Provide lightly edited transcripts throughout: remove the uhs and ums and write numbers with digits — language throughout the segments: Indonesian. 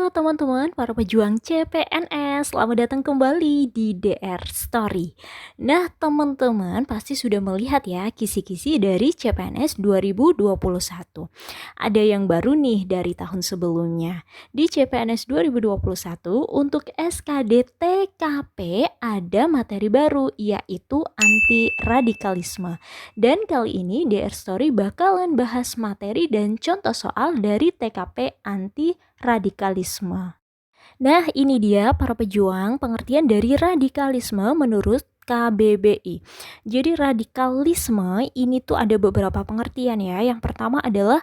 Halo teman-teman para pejuang CPNS, selamat datang kembali di DR Story. Nah teman-teman pasti sudah melihat ya kisi-kisi dari CPNS 2021. Ada yang baru nih dari tahun sebelumnya. Di CPNS 2021 untuk SKD TKP ada materi baru yaitu anti radikalisme. Dan kali ini DR Story bakalan bahas materi dan contoh soal dari TKP anti radikalisme. Nah, ini dia para pejuang pengertian dari radikalisme menurut KBBI. Jadi radikalisme ini tuh ada beberapa pengertian ya. Yang pertama adalah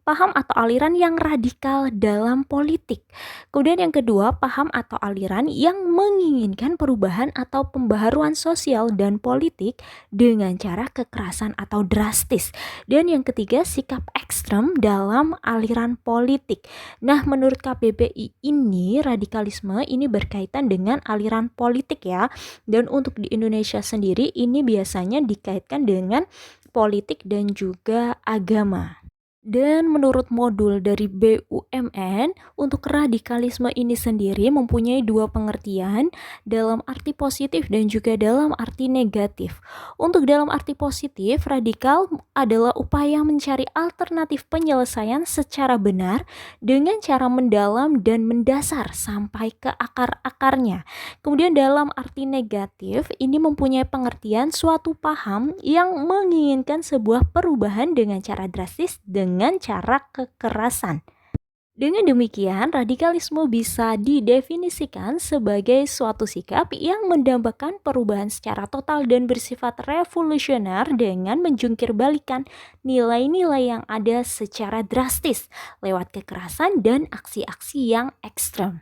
paham atau aliran yang radikal dalam politik. Kemudian yang kedua, paham atau aliran yang menginginkan perubahan atau pembaharuan sosial dan politik dengan cara kekerasan atau drastis. Dan yang ketiga, sikap ekstrem dalam aliran politik. Nah, menurut KBBI ini radikalisme ini berkaitan dengan aliran politik ya. Dan untuk di Indonesia sendiri ini biasanya dikaitkan dengan politik dan juga agama. Dan menurut modul dari BUMN, untuk radikalisme ini sendiri mempunyai dua pengertian dalam arti positif dan juga dalam arti negatif. Untuk dalam arti positif, radikal adalah upaya mencari alternatif penyelesaian secara benar dengan cara mendalam dan mendasar sampai ke akar-akarnya. Kemudian dalam arti negatif, ini mempunyai pengertian suatu paham yang menginginkan sebuah perubahan dengan cara drastis dengan cara kekerasan. Dengan demikian, radikalisme bisa didefinisikan sebagai suatu sikap yang mendambakan perubahan secara total dan bersifat revolusioner dengan menjungkir balikan nilai-nilai yang ada secara drastis lewat kekerasan dan aksi-aksi yang ekstrem.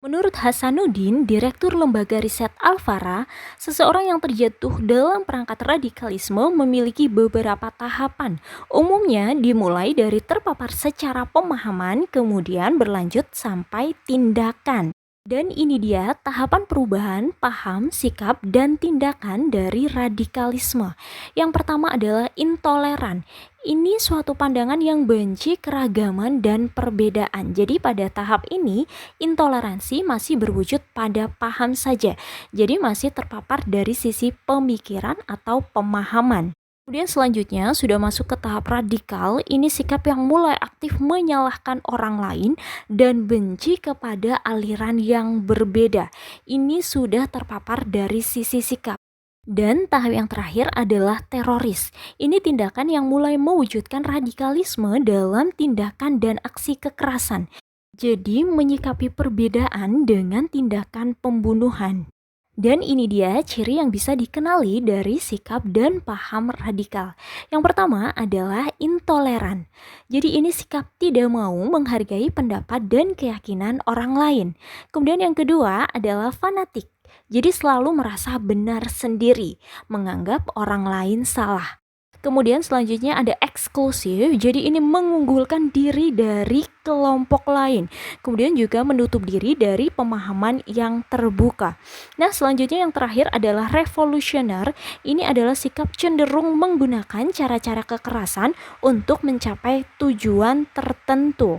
Menurut Hasanuddin, Direktur Lembaga Riset Alfara, seseorang yang terjatuh dalam perangkat radikalisme memiliki beberapa tahapan. Umumnya dimulai dari terpapar secara pemahaman, kemudian berlanjut sampai tindakan. Dan ini dia tahapan perubahan paham, sikap, dan tindakan dari radikalisme. Yang pertama adalah intoleran. Ini suatu pandangan yang benci keragaman dan perbedaan. Jadi pada tahap ini intoleransi masih berwujud pada paham saja. Jadi masih terpapar dari sisi pemikiran atau pemahaman. Kemudian selanjutnya sudah masuk ke tahap radikal, ini sikap yang mulai aktif menyalahkan orang lain dan benci kepada aliran yang berbeda. Ini sudah terpapar dari sisi sikap. Dan tahap yang terakhir adalah teroris. Ini tindakan yang mulai mewujudkan radikalisme dalam tindakan dan aksi kekerasan. Jadi menyikapi perbedaan dengan tindakan pembunuhan. Dan ini dia ciri yang bisa dikenali dari sikap dan paham radikal. Yang pertama adalah intoleran. Jadi ini sikap tidak mau menghargai pendapat dan keyakinan orang lain. Kemudian yang kedua adalah fanatik. Jadi selalu merasa benar sendiri, menganggap orang lain salah. Kemudian selanjutnya ada eksklusif, jadi ini mengunggulkan diri dari kelompok lain. Kemudian juga menutup diri dari pemahaman yang terbuka. Nah selanjutnya yang terakhir adalah revolusioner, ini adalah sikap cenderung menggunakan cara-cara kekerasan untuk mencapai tujuan tertentu.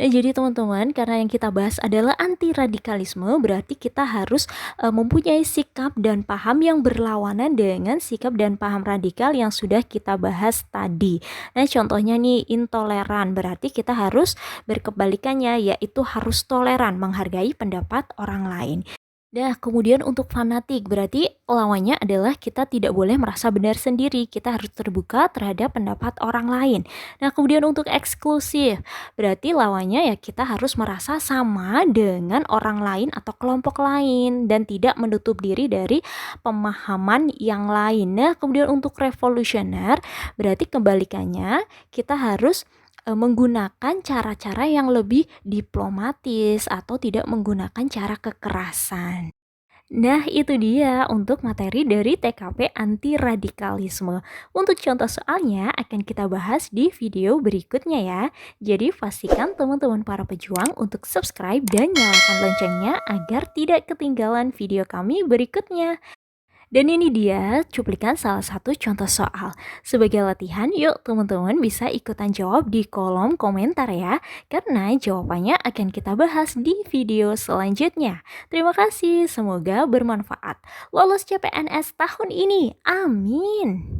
Nah, jadi teman-teman, karena yang kita bahas adalah anti radikalisme, berarti kita harus mempunyai sikap dan paham yang berlawanan dengan sikap dan paham radikal yang sudah kita bahas tadi. Nah, contohnya nih intoleran, berarti kita harus berkebalikannya, yaitu harus toleran, menghargai pendapat orang lain. Nah, kemudian untuk fanatik, berarti lawannya adalah kita tidak boleh merasa benar sendiri, kita harus terbuka terhadap pendapat orang lain. Nah, kemudian untuk eksklusif, berarti lawannya ya kita harus merasa sama dengan orang lain atau kelompok lain dan tidak menutup diri dari pemahaman yang lain. Nah, kemudian untuk revolusioner, berarti kebalikannya kita harus menggunakan cara-cara yang lebih diplomatis atau tidak menggunakan cara kekerasan. Nah, itu dia untuk materi dari TKP anti radikalisme. Untuk contoh soalnya akan kita bahas di video berikutnya ya. Jadi pastikan teman-teman para pejuang untuk subscribe dan nyalakan loncengnya agar tidak ketinggalan video kami berikutnya. Dan ini dia cuplikan salah satu contoh soal. Sebagai latihan, yuk teman-teman bisa ikutan jawab di kolom komentar ya, karena jawabannya akan kita bahas di video selanjutnya. Terima kasih, semoga bermanfaat. Lolos CPNS tahun ini, amin!